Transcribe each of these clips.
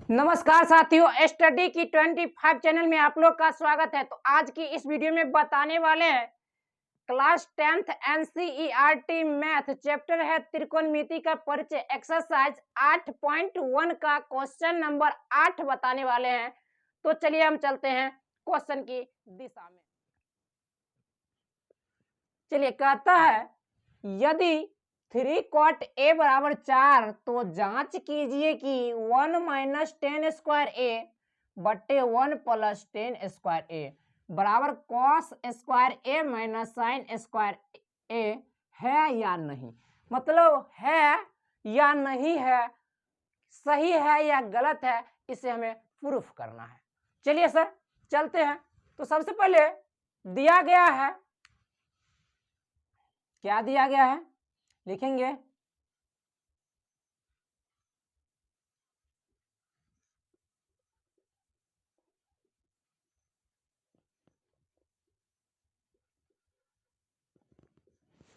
नमस्कार साथियों, स्टडी की 25 चैनल में आप लोग का स्वागत है। तो आज की इस वीडियो में बताने वाले हैं class 10th NCERT math chapter है त्रिकोणमिति का परिचय एक्सरसाइज 8.1 का क्वेश्चन नंबर 8 बताने वाले हैं। तो चलिए हम चलते हैं क्वेश्चन की दिशा में। चलिए, कहता है यदि 3 cot a बराबर 4 तो जांच कीजिए कि 1 माइनस 10 स्क्वायर ए बट्टे 1 प्लस 10 स्क्वायर ए बराबर कॉस स्क्वायर ए माइनस साइन स्क्वायर ए है या नहीं। मतलब है या नहीं है, सही है या गलत है, इसे हमें प्रूफ करना है। चलिए सर चलते हैं। तो सबसे पहले दिया गया है, क्या दिया गया है लिखेंगे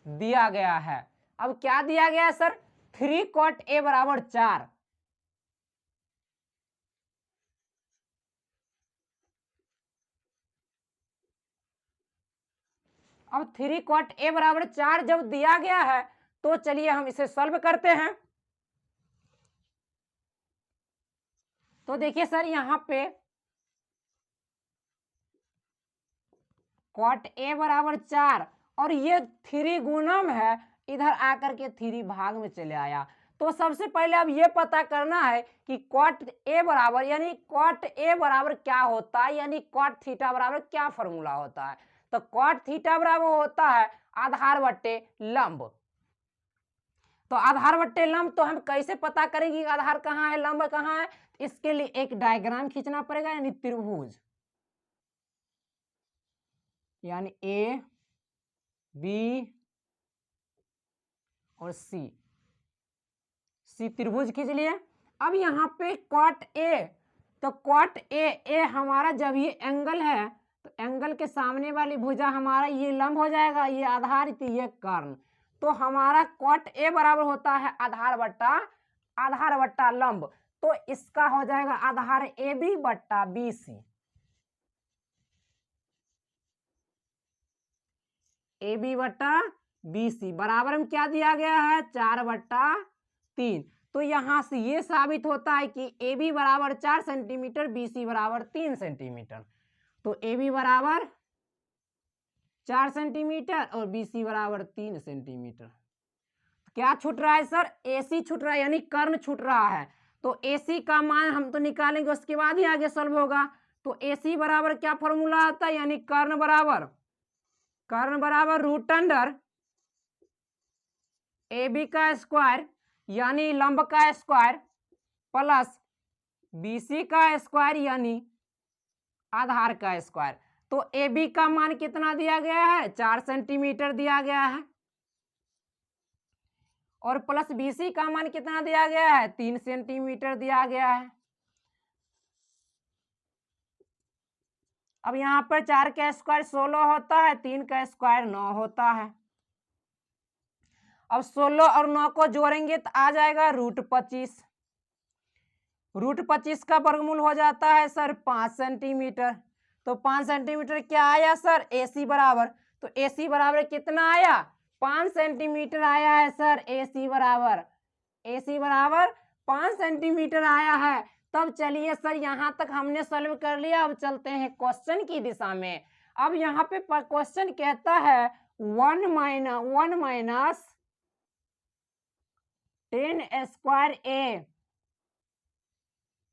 दिया गया है। अब क्या दिया गया है सर? 3 cot a बराबर 4। अब 3 cot a बराबर 4 जब दिया गया है तो चलिए हम इसे सॉल्व करते हैं। तो देखिए सर, यहां पे cot a बराबर 4 और ये 3 गुणम है, इधर आकर के 3 भाग में चले आया। तो सबसे पहले अब ये पता करना है कि cot a बराबर यानी cot a बराबर क्या होता है, यानी cot थीटा बराबर क्या फॉर्मूला होता है। तो cot थीटा बराबर होता है आधार बट्टे लंब। तो आधार बट्टे लंब तो हम कैसे पता करेंगे आधार कहाँ है लंब कहाँ है? इसके लिए एक डायग्राम खींचना पड़ेगा, यानी त्रिभुज, यानी ए बी और सी त्रिभुज खींच लिए। अब यहाँ पे कॉट ए, तो कॉट ए हमारा जब ये एंगल है तो एंगल के सामने वाली भुजा हमारा ये लंब हो जाएगा, ये आधार तो ये कर्ण। तो हमारा कॉट ए बराबर होता है आधार बट्टा लंब। तो इसका हो जाएगा आधार ए बी बट्टा बी सी। ए बी बट्टा बी सी बराबर में क्या दिया गया है? 4/3। तो यहां से ये साबित होता है कि ए बी बराबर 4 सेंटीमीटर, बी सी बराबर 3 सेंटीमीटर। तो ए बी बराबर 4 सेंटीमीटर और बी सी बराबर 3 सेंटीमीटर। क्या छूट रहा है सर? ए सी छूट रहा है, यानी कर्ण छूट रहा है। तो ए सी का मान हम तो निकालेंगे, उसके बाद ही आगे सॉल्व होगा। तो ए सी बराबर क्या फॉर्मूला आता है, यानी कर्ण बराबर रूट अंडर ए बी का स्क्वायर यानी लंब का स्क्वायर प्लस बी सी का स्क्वायर यानी आधार का स्क्वायर। तो ए बी का मान कितना दिया गया है? 4 सेंटीमीटर दिया गया है और प्लस बी सी का मान कितना दिया गया है? 3 सेंटीमीटर दिया गया है। अब यहाँ पर 4 का स्क्वायर 16 होता है, 3 का स्क्वायर 9 होता है। अब 16 और 9 को जोड़ेंगे तो आ जाएगा √25। √25 का वर्गमूल हो जाता है सर 5 सेंटीमीटर। तो 5 सेंटीमीटर क्या आया सर? AC बराबर, तो AC बराबर कितना आया? 5 सेंटीमीटर आया है सर। AC बराबर 5 सेंटीमीटर आया है। तब चलिए सर, यहां तक हमने सॉल्व कर लिया। अब चलते हैं क्वेश्चन की दिशा में। अब यहाँ पे क्वेश्चन कहता है 1 माइनस 10 स्क्वायर ए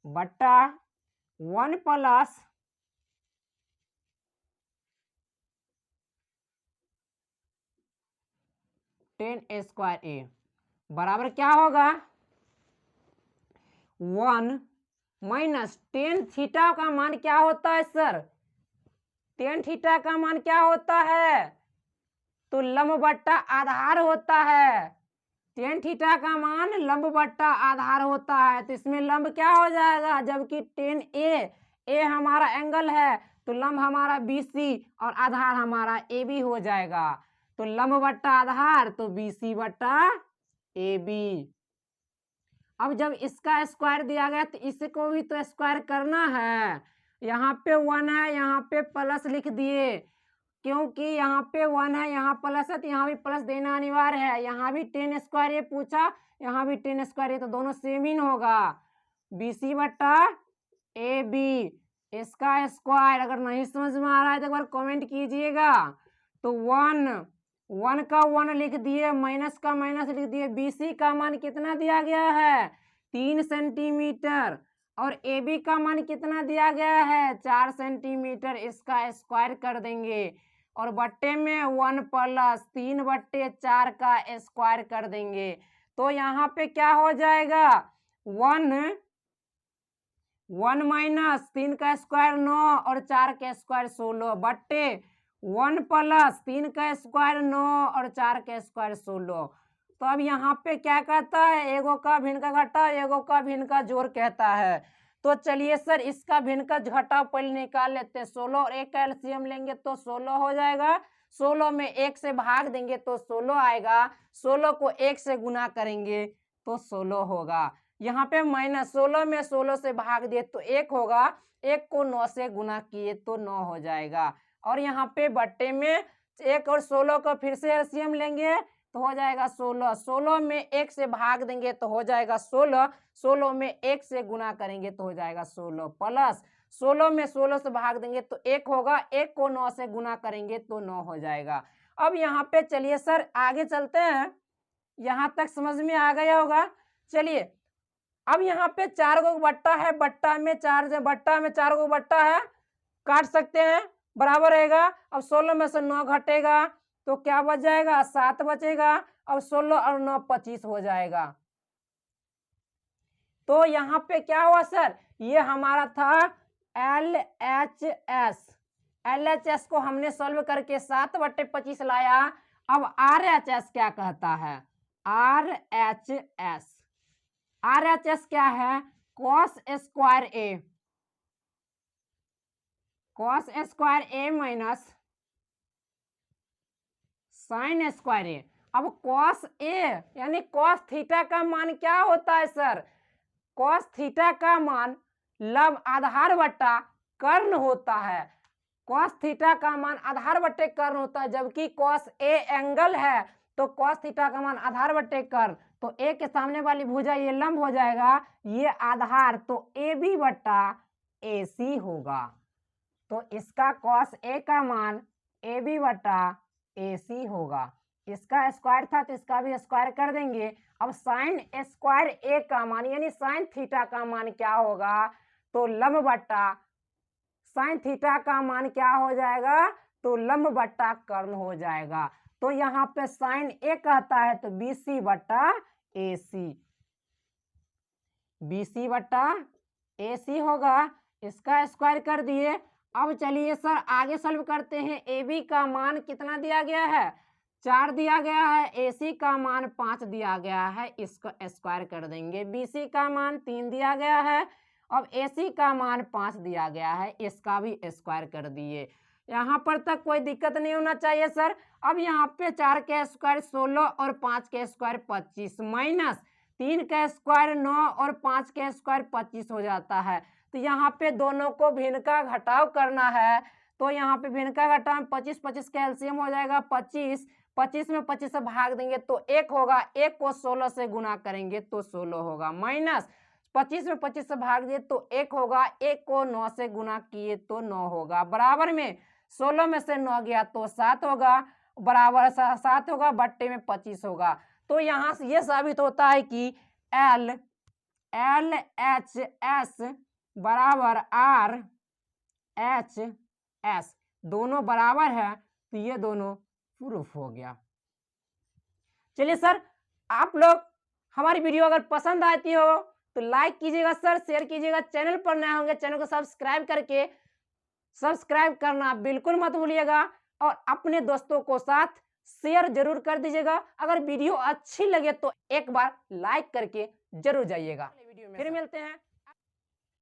बट्टा 1 प्लस 10 स्क्वायर ए बराबर क्या होगा? 1 माइनस 10 थीटा का मान क्या होता है सर? 10 थीटा का मान क्या होता है? तो लंब बट्टा आधार होता है। 10 थीटा का मान लंब बट्टा आधार होता है। तो इसमें लंब क्या हो जाएगा? जबकि 10 ए हमारा एंगल है तो लंब हमारा BC और आधार हमारा AB हो जाएगा। तो लंब बट्टा आधार तो BC बट्टा AB। अब जब इसका स्क्वायर दिया गया तो इसको भी तो स्क्वायर करना है। यहाँ पे 1 है, यहाँ पे प्लस लिख दिए, क्योंकि यहाँ पे 1 है, यहाँ प्लस है, तो यहाँ भी प्लस देना अनिवार्य है। यहाँ भी 10 स्क्वायर ये पूछा, यहाँ भी 10 स्क्वायर, ये तो दोनों सेम ही होगा। BC बटा AB इसका स्क्वायर। अगर नहीं समझ में आ रहा है तो एक बार कमेंट कीजिएगा। तो 1 का 1 लिख दिए, माइनस का माइनस लिख दिए। BC का मान कितना दिया गया है? 3 सेंटीमीटर। और AB का मान कितना दिया गया है? 4 सेंटीमीटर। इसका स्क्वायर कर देंगे और बट्टे में 1 प्लस 3/4 का स्क्वायर कर देंगे। तो यहाँ पे क्या हो जाएगा? 1 माइनस 3 का स्क्वायर 9 और 4 का स्क्वायर 16 बट्टे 1 प्लस 3 का स्क्वायर 9 और 4 का स्क्वायर 16। तो अब यहाँ पे क्या कहता है? एगो का भिन्न का घटा, एगो का भिन्न का जोड़ कहता है। तो चलिए सर इसका भिन्न का घटाव पहले निकाल लेते हैं। 16 और 1 का एलसीएम लेंगे तो 16 हो जाएगा। 16 में 1 से भाग देंगे तो 16 आएगा। 16 को 1 से गुना करेंगे तो 16 होगा। यहाँ पे माइनस 16 में 16 से भाग दिए तो 1 होगा। 1 को 9 से गुना किए तो 9 हो जाएगा। और यहाँ पे बट्टे में 1 और 16 को फिर से एलसीएम लेंगे तो हो जाएगा 16। 16 में 1 से भाग देंगे तो हो जाएगा 16। 16 में 1 से गुना करेंगे तो हो जाएगा 16 प्लस 16 में 16 से भाग देंगे तो 1 होगा। 1 को 9 से गुना करेंगे तो 9 हो जाएगा। अब यहाँ पे चलिए सर आगे चलते हैं। यहाँ तक समझ में आ गया होगा। चलिए अब यहाँ पे 4 को बट्टा है, बट्टा में 4 को बट्टा है, काट सकते हैं, बराबर रहेगा। अब 16 में से 9 घटेगा तो क्या बच जाएगा? 7 बचेगा। अब 16 और 9 25 हो जाएगा। तो यहाँ पे क्या हुआ सर? ये हमारा था LHS। LHS को हमने सॉल्व करके 7/25 लाया। अब RHS क्या कहता है? RHS क्या है? cos square A minus sine square A। अब cos A यानी cos थीटा का मान क्या होता है सर? cos थीटा का मान लंब आधार बट्टा कर्ण होता है। cos थीटा का मान आधार बट्टे कर्ण होता है, जबकि cos A एंगल है तो cos थीटा का मान आधार बट्टे कर्ण। तो A के सामने वाली भुजा ये लंब हो जाएगा, ये आधार, तो AB बट्टा AC होगा। तो इसका cos A का मान AB बट्टा AC होगा। इसका स्क्वायर था तो इसका भी स्क्वायर कर देंगे। अब साइन स्क्वायर A का मान यानी साइन थीटा का मान क्या होगा? तो लंब बट्टा साइन थीटा का मान क्या हो जाएगा? तो लंब बट्टा कर्ण हो जाएगा। तो यहाँ पे साइन A कहता है तो BC बट्टा AC, BC बट्टा AC होगा। इसका स्क्वायर कर दिए। अब चलिए सर आगे सॉल्व करते हैं। AB का मान कितना दिया गया है? 4 दिया गया है। AC का मान 5 दिया गया है, इसका स्क्वायर कर देंगे। BC का मान 3 दिया गया है। अब AC का मान 5 दिया गया है, इसका भी स्क्वायर कर दिए। यहाँ पर तक कोई दिक्कत नहीं होना चाहिए सर। अब यहाँ पे 4 का स्क्वायर 16 और 5 का स्क्वायर 25 माइनस 3 का स्क्वायर 9 और 5 का स्क्वायर 25 हो जाता है। तो यहाँ पे दोनों को भिन्न का घटाव करना है। तो यहाँ पे भिन्न का घटाव 25 का एलसीएम हो जाएगा 25 में 25 से भाग देंगे तो 1 होगा। 1 को 16 से गुना करेंगे तो 16 होगा, माइनस 25 में 25 से भाग दिए तो 1 होगा। 1 को 9 से गुना किए तो 9 होगा। बराबर में 16 में से 9 गया तो 7 होगा, बराबर 7 होगा, बट्टे में 25 होगा। तो यहाँ से ये साबित होता है कि LHS बराबर RHS दोनों बराबर है। तो ये दोनों प्रूफ हो गया। चलिए सर, आप लोग हमारी वीडियो अगर पसंद आती हो तो लाइक कीजिएगा सर, शेयर कीजिएगा। चैनल पर नए होंगे चैनल को सब्सक्राइब करना बिल्कुल मत भूलिएगा और अपने दोस्तों को साथ शेयर जरूर कर दीजिएगा। अगर वीडियो अच्छी लगे तो एक बार लाइक करके जरूर जाइएगा। फिर मिलते हैं